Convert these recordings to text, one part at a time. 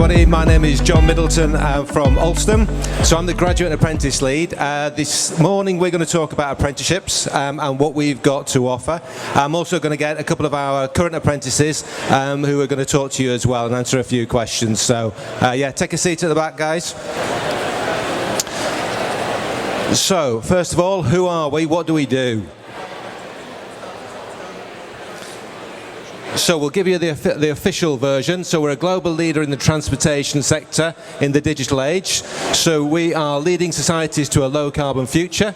everybody, my name is Jon Middleton from Alstom. So I'm the Graduate and Apprentice Lead. This morning we're going to talk about apprenticeships and what we've got to offer. I'm also going to get a couple of our current apprentices who are going to talk to you as well and answer a few questions. So yeah, take a seat at the back, guys. So first of all, who are we? What do we do? So we'll give you the official version. So we're a global leader in the transportation sector in the digital age. So we are leading societies to a low carbon future.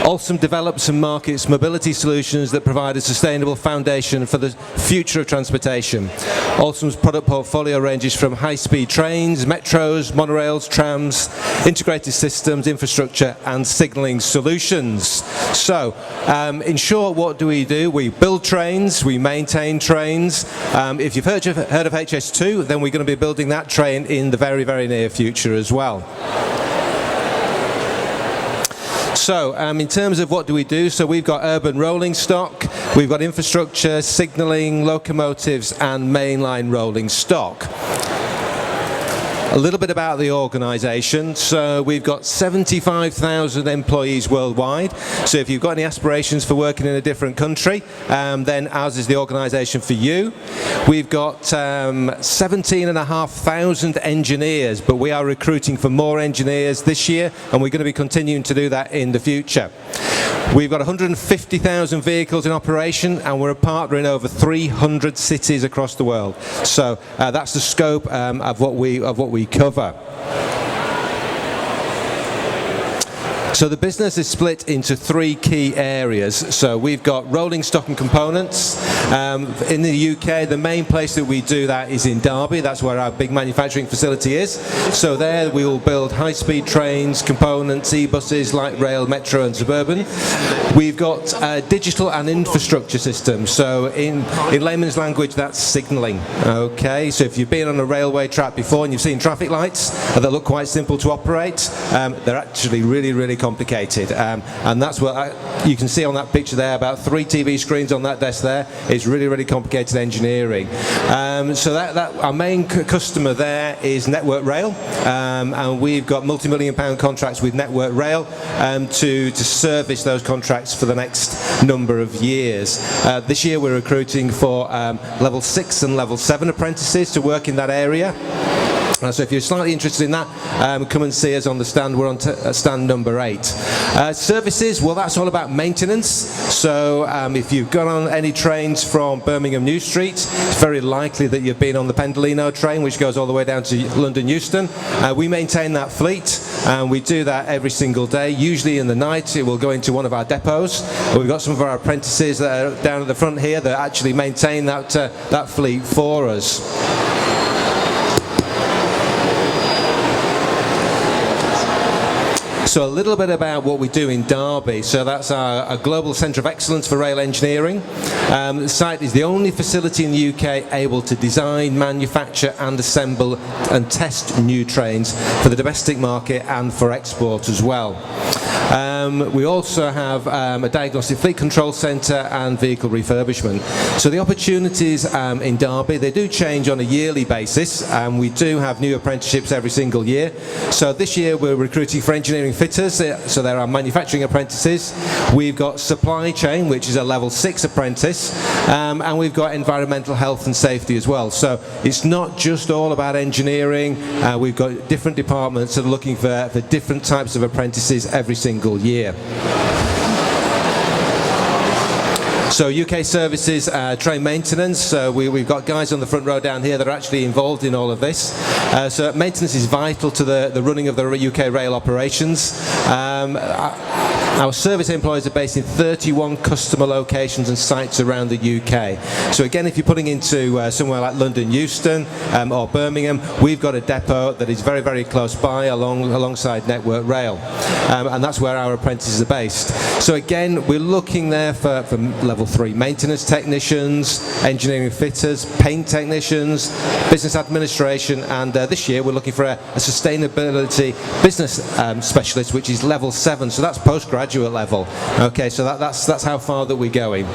Alstom develops and markets mobility solutions that provide a sustainable foundation for the future of transportation. Alstom's product portfolio ranges from high-speed trains, metros, monorails, trams, integrated systems, infrastructure and signalling solutions. So in short, what do? We build trains, we maintain trains. If you've heard of HS2, then we're going to be building that train in the very, very near future as well. So in terms of what do we do, so we've got urban rolling stock, we've got infrastructure, signalling, locomotives and mainline rolling stock. A little bit about the organisation. So we've got 75,000 employees worldwide. So if you've got any aspirations for working in a different country, then ours is the organisation for you. We've got 17,500 engineers, but we are recruiting for more engineers this year, and we're going to be continuing to do that in the future. We've got 150,000 vehicles in operation, and we're a partner in over 300 cities across the world. So that's the scope of what we cover. So the business is split into three key areas. So we've got rolling stock and components. In the UK, the main place that we do that is in Derby. That's where our big manufacturing facility is. So there we will build high-speed trains, components, e-buses, light rail, metro and suburban. We've got digital and infrastructure systems. So in layman's language, that's signalling. Okay, so if you've been on a railway track before and you've seen traffic lights that look quite simple to operate, they're actually really complicated, and that's what you can see on that picture there. About 3 TV screens on that desk there. It's really complicated engineering. So that our main customer there is Network Rail, and we've got multi-million-pound contracts with Network Rail to service those contracts for the next number of years. This year we're recruiting for level 6 and level 7 apprentices to work in that area. So if you're slightly interested in that, come and see us on the stand. We're on stand number 8. Services, well, that's all about maintenance. So if you've gone on any trains from Birmingham New Street, it's very likely that you've been on the Pendolino train, which goes all the way down to London Euston. We maintain that fleet, and we do that every single day. Usually in the night, it will go into one of our depots. We've got some of our apprentices that are down at the front here that actually maintain that fleet for us. So a little bit about what we do in Derby. So that's our global centre of excellence for rail engineering. The site is the only facility in the UK able to design, manufacture and assemble and test new trains for the domestic market and for export as well. We also have a diagnostic fleet control centre and vehicle refurbishment. So the opportunities in Derby, they do change on a yearly basis, and we do have new apprenticeships every single year. So this year we're recruiting for engineering fitters, so there are manufacturing apprentices. We've got supply chain, which is a level 6 apprentice, and we've got environmental health and safety as well. So it's not just all about engineering. We've got different departments that are looking for different types of apprentices every single year. So UK services, train maintenance, we've got guys on the front row down here that are actually involved in all of this. So maintenance is vital to the running of the UK rail operations. Our service employees are based in 31 customer locations and sites around the UK. So again, if you're putting into somewhere like London Euston or Birmingham, we've got a depot that is very close by alongside Network Rail. And that's where our apprentices are based. So again, we're looking there for level 3 maintenance technicians, engineering fitters, paint technicians, business administration, and this year we're looking for a sustainability business specialist, which is level 7. So that's postgraduate level. Okay, so that's how far that we're going.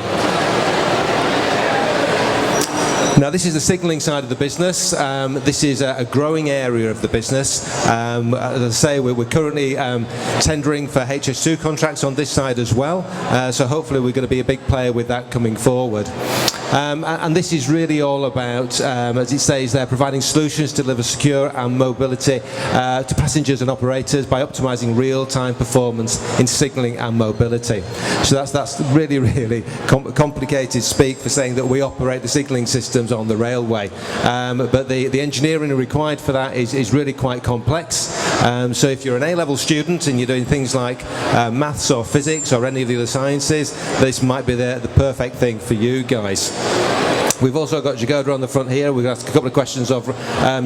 Now this is the signalling side of the business. This is a growing area of the business. As I say, we're currently tendering for HS2 contracts on this side as well, so hopefully we're going to be a big player with that coming forward. And this is really all about, as it says there, providing solutions to deliver secure and mobility to passengers and operators by optimising real-time performance in signalling and mobility. So that's really, really complicated speak for saying that we operate the signalling systems on the railway. But the engineering required for that is really quite complex. So if you're an A-level student and you're doing things like maths or physics or any of the other sciences, this might be the perfect thing for you guys. We've also got Jagoda on the front here. We've asked a couple of questions of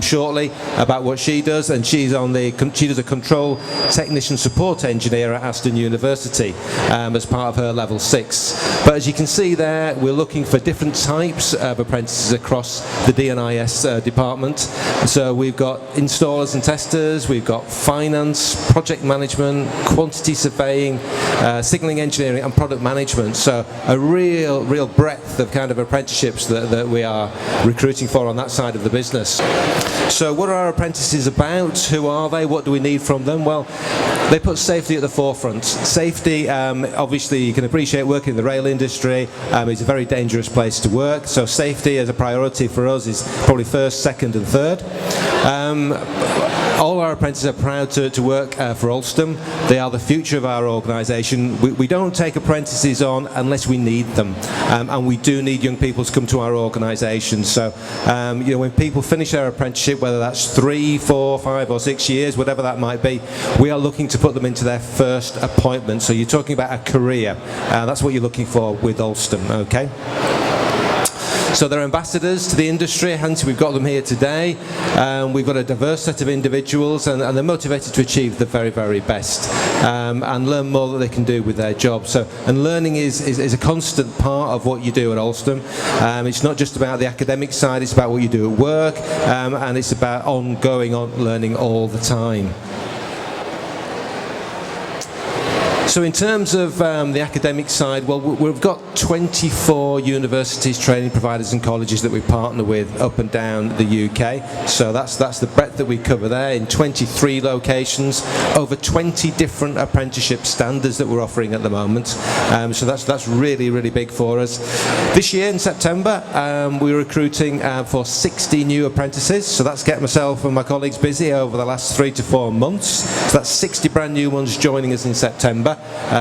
shortly about what she does, and she does a control technician support engineer at Aston University as part of her level 6. But as you can see there, we're looking for different types of apprentices across the D&IS department. So we've got installers and testers, we've got finance, project management, quantity surveying, signalling engineering and product management. So a real breadth of kind of apprenticeships that we are recruiting for on that side of the business. So what are our apprentices about? Who are they? What do we need from them? Well, they put safety at the forefront. Safety, obviously you can appreciate working in the rail industry, it's a very dangerous place to work, so safety as a priority for us is probably first, second and third. All our apprentices are proud to work for Alstom. They are the future of our organisation. We don't take apprentices on unless we need them, and we do need young people to come to our organisation. So when people finish their apprenticeship, whether that's 3, 4, 5 or 6 years, whatever that might be, we are looking to put them into their first appointment. So you're talking about a career. That's what you're looking for with Alstom, okay? So they're ambassadors to the industry, hence we've got them here today. We've got a diverse set of individuals and they're motivated to achieve the very, very best and learn more that they can do with their job. So, and learning is a constant part of what you do at Alstom. It's not just about the academic side, it's about what you do at work, and it's about ongoing learning all the time. So in terms of the academic side, well, we've got 24 universities, training providers and colleges that we partner with up and down the UK. So that's the breadth that we cover there in 23 locations, over 20 different apprenticeship standards that we're offering at the moment. So that's really, really big for us. This year in September, we're recruiting for 60 new apprentices. So that's kept myself and my colleagues busy over the last 3 to 4 months. So that's 60 brand new ones joining us in September.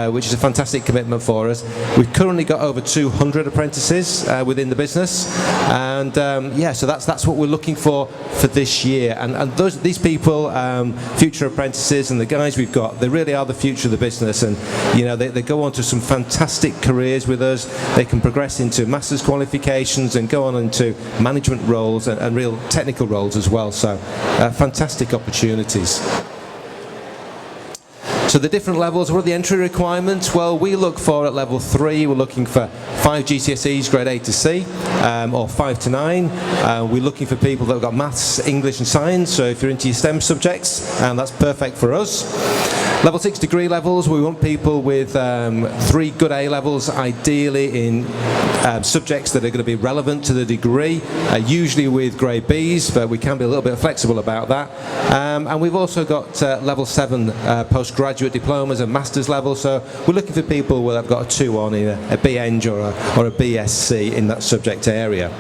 Which is a fantastic commitment for us. We've currently got over 200 apprentices within the business, and so that's what we're looking for this year. And these people, future apprentices, and the guys we've got, they really are the future of the business. And they go on to some fantastic careers with us. They can progress into master's qualifications and go on into management roles and real technical roles as well. So fantastic opportunities. So the different levels, what are the entry requirements? Well, we look for at level 3, we're looking for 5 GCSEs, grade A to C, or 5 to 9. We're looking for people that have got maths, English and science, so if you're into your STEM subjects, that's perfect for us. Level 6 degree levels, we want people with 3 good A levels, ideally in subjects that are going to be relevant to the degree, usually with grade Bs, but we can be a little bit flexible about that. And we've also got level 7 postgraduate diplomas and master's level, so we're looking for people where they've got a 2 on in a BEng or a BSc in that subject area.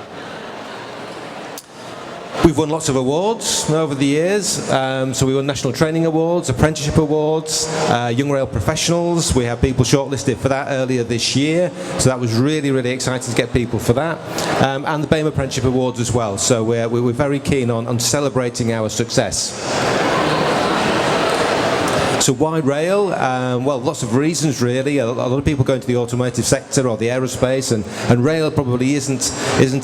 We've won lots of awards over the years, so we won National Training Awards, Apprenticeship Awards, Young Rail Professionals. We have people shortlisted for that earlier this year, so that was really, really exciting to get people for that. And the BAME Apprenticeship Awards as well, so we're very keen on celebrating our success. So why rail? Well, lots of reasons really. A lot of people go into the automotive sector or the aerospace, and rail probably isn't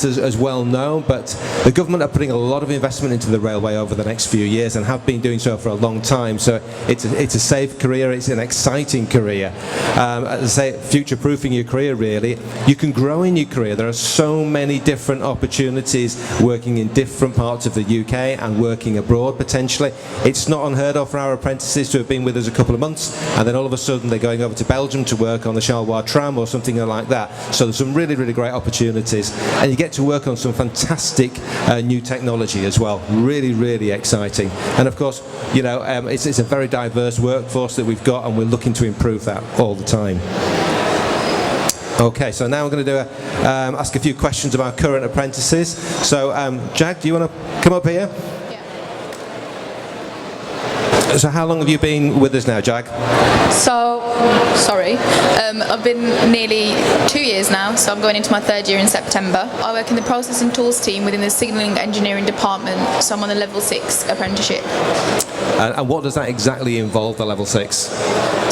as well known, but the government are putting a lot of investment into the railway over the next few years and have been doing so for a long time. So it's a safe career, it's an exciting career. As I say, future-proofing your career really. You can grow in your career. There are so many different opportunities working in different parts of the UK and working abroad potentially. It's not unheard of for our apprentices to have been with us a couple of months, and then all of a sudden they're going over to Belgium to work on the Charleroi tram or something like that. So there's some really, really great opportunities, and you get to work on some fantastic new technology as well. Really, really exciting. And of course, you know, it's a very diverse workforce that we've got, and we're looking to improve that all the time. Okay, so now I'm going to do ask a few questions of our current apprentices. So, Jag, do you want to come up here? Yeah. So how long have you been with us now, Jag? So, I've been nearly 2 years now, so I'm going into my 3rd year in September. I work in the process and tools team within the signalling engineering department, so I'm on the level 6 apprenticeship. And what does that exactly involve, the level 6?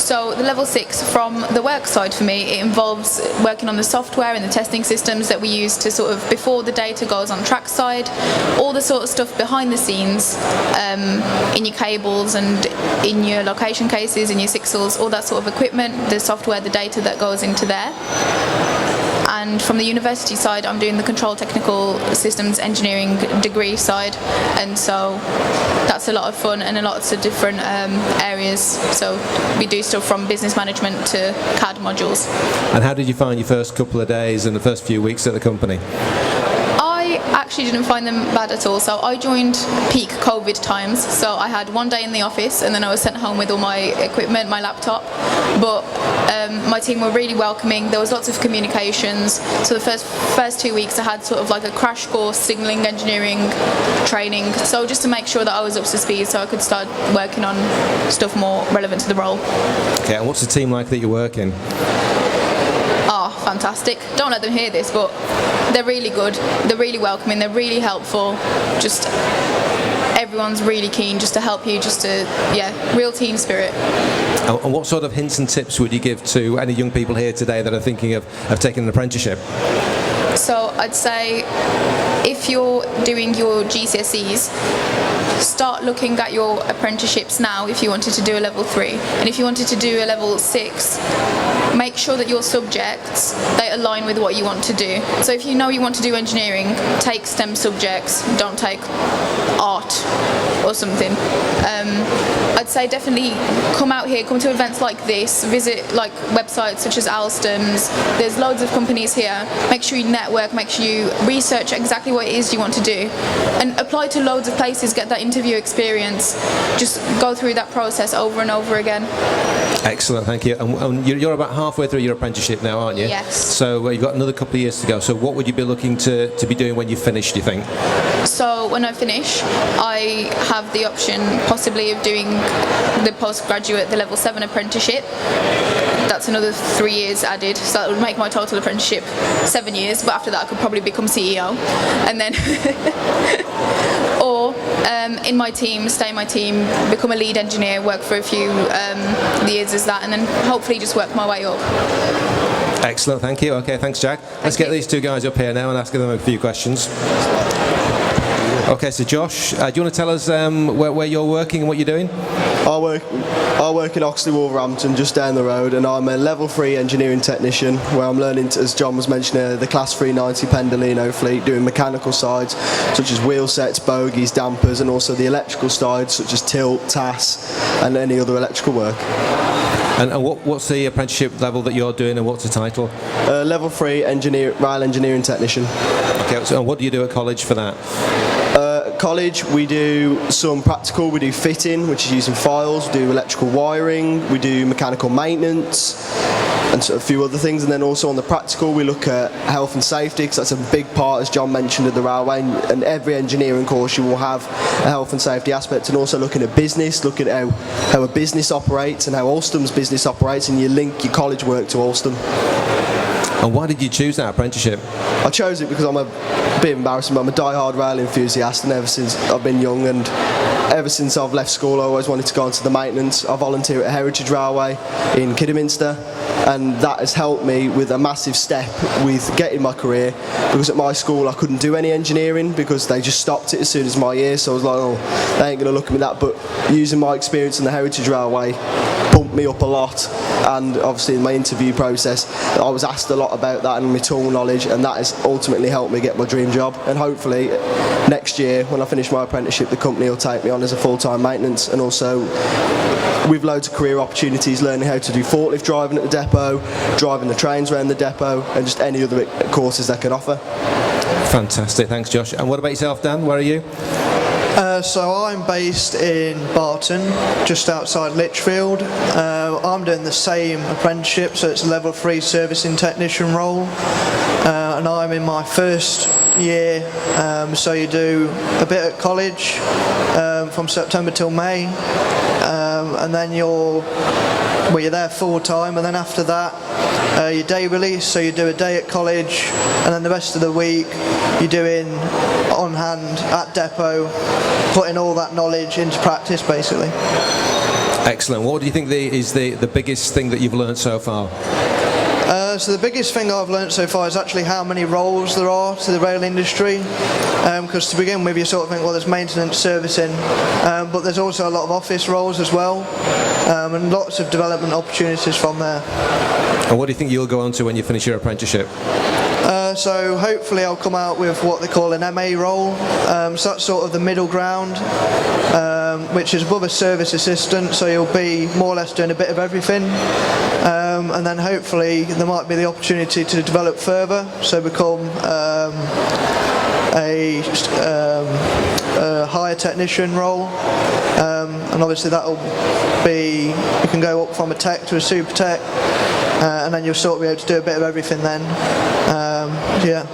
So the level 6, from the work side for me, it involves working on the software and the testing systems that we use to sort of, before the data goes on track side, all the sort of stuff behind the scenes, in your cables and in your location cases, in your sixels, all that sort of equipment, the software, the data that goes into there. And from the university side, I'm doing the control technical systems engineering degree side, and so that's a lot of fun and a lot of different areas. So we do stuff from business management to CAD modules. And how did you find your first couple of days and the first few weeks at the company? I actually didn't find them bad at all. So I joined peak COVID times, so I had 1 day in the office and then I was sent home with all my equipment, my laptop. But my team were really welcoming. There was lots of communications. So the first 2 weeks I had sort of like a crash course signalling engineering training, so just to make sure that I was up to speed so I could start working on stuff more relevant to the role. Okay, and what's the team like that you work in? Oh, fantastic. Don't let them hear this, but they're really good. They're really welcoming. They're really helpful. Just everyone's really keen just to help you, just to, yeah, real team spirit. And what sort of hints and tips would you give to any young people here today that are thinking of taking an apprenticeship? So I'd say if you're doing your GCSEs, start looking at your apprenticeships now if you wanted to do a level 3. And if you wanted to do a level 6, make sure that your subjects, they align with what you want to do. So if you know you want to do engineering, take STEM subjects, don't take art or something. I'd say definitely come out here, come to events like this, visit like websites such as Alstom's. There's loads of companies here. Make sure you network, make sure you research exactly what it is you want to do, and apply to loads of places, get that interview experience. Just go through that process over and over again. Excellent, thank you. And you're about halfway through your apprenticeship now, aren't you? Yes. So you've got another couple of years to go. So what would you be looking to be doing when you finish, do you think? So when I finish, I have the option possibly of doing the postgraduate, the level 7 apprenticeship. That's another 3 years added, so that would make my total apprenticeship 7 years, but after that I could probably become CEO. And then or in my team, stay in my team, become a lead engineer, work for a few years as that, and then hopefully just work my way up. Excellent, thank you. Okay, thanks, Jack. Let's get these two guys up here now and ask them a few questions. Okay, so Josh, do you want to tell us where you're working and what you're doing? I work in Oxley, Wolverhampton, just down the road, and I'm a level 3 engineering technician where I'm learning, as John was mentioning, the Class 390 Pendolino fleet, doing mechanical sides such as wheel sets, bogies, dampers, and also the electrical sides such as tilt, TAS, and any other electrical work. And what's the apprenticeship level that you're doing, and what's the title? Level 3 rail engineering technician. Okay, so what do you do at college for that? College, we do some practical, we do fitting, which is using files, we do electrical wiring, we do mechanical maintenance, and a few other things. And then also on the practical, we look at health and safety, because that's a big part, as John mentioned, of the railway. And every engineering course, you will have a health and safety aspect, and also looking at business, looking at how a business operates and how Alstom's business operates, and you link your college work to Alstom. And why did you choose that apprenticeship? I chose it because I'm a bit embarrassing, but I'm a die-hard rail enthusiast, and ever since I've been young, and ever since I've left school, I always wanted to go into the maintenance. I volunteer at Heritage Railway in Kidderminster, and that has helped me with a massive step with getting my career, because at my school I couldn't do any engineering because they just stopped it as soon as my year, so I was like, oh, they ain't going to look at me that. But using my experience in the Heritage Railway pumped me up a lot, and obviously in my interview process I was asked a lot about that and my tool knowledge, and that has ultimately helped me get my dream job. And hopefully next year when I finish my apprenticeship, the company will take me on as a full-time maintenance, and also with loads of career opportunities, learning how to do forklift driving at the depot, driving the trains around the depot, and just any other courses they can offer. Fantastic, thanks Josh. And what about yourself, Dan? Where are you? So I'm based in Barton, just outside Lichfield. I'm doing the same apprenticeship, so it's a level 3 servicing technician role, and I'm in my first year. So you do a bit at college from September till May, and then you're there full time, and then after that your day release, so you do a day at college, and then the rest of the week you're doing on hand at depot, putting all that knowledge into practice basically. Excellent. What do you think is the biggest thing that you've learned so far? So the biggest thing I've learnt so far is actually how many roles there are to the rail industry, because to begin with you sort of think, well, there's maintenance, servicing, but there's also a lot of office roles as well, and lots of development opportunities from there. And what do you think you'll go on to when you finish your apprenticeship? So hopefully I'll come out with what they call an MA role, so that's sort of the middle ground, which is above a service assistant, so you'll be more or less doing a bit of everything, and then hopefully there might be the opportunity to develop further, so become a higher technician role, and obviously that'll be, you can go up from a tech to a super tech, and then you'll sort of be able to do a bit of everything then. Yeah.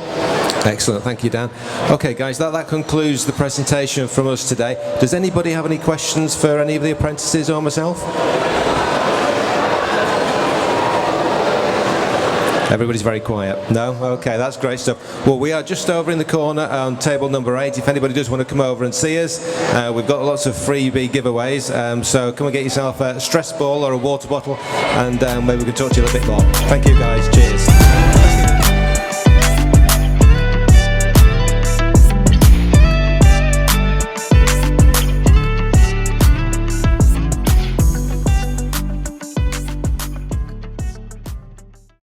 Excellent, thank you Dan. Okay guys, that concludes the presentation from us today. Does anybody have any questions for any of the apprentices or myself? Everybody's very quiet. No? Okay, that's great stuff. Well, we are just over in the corner on table number 8. If anybody does want to come over and see us, we've got lots of freebie giveaways, so come and get yourself a stress ball or a water bottle, and maybe we can talk to you a little bit more. Thank you guys, cheers.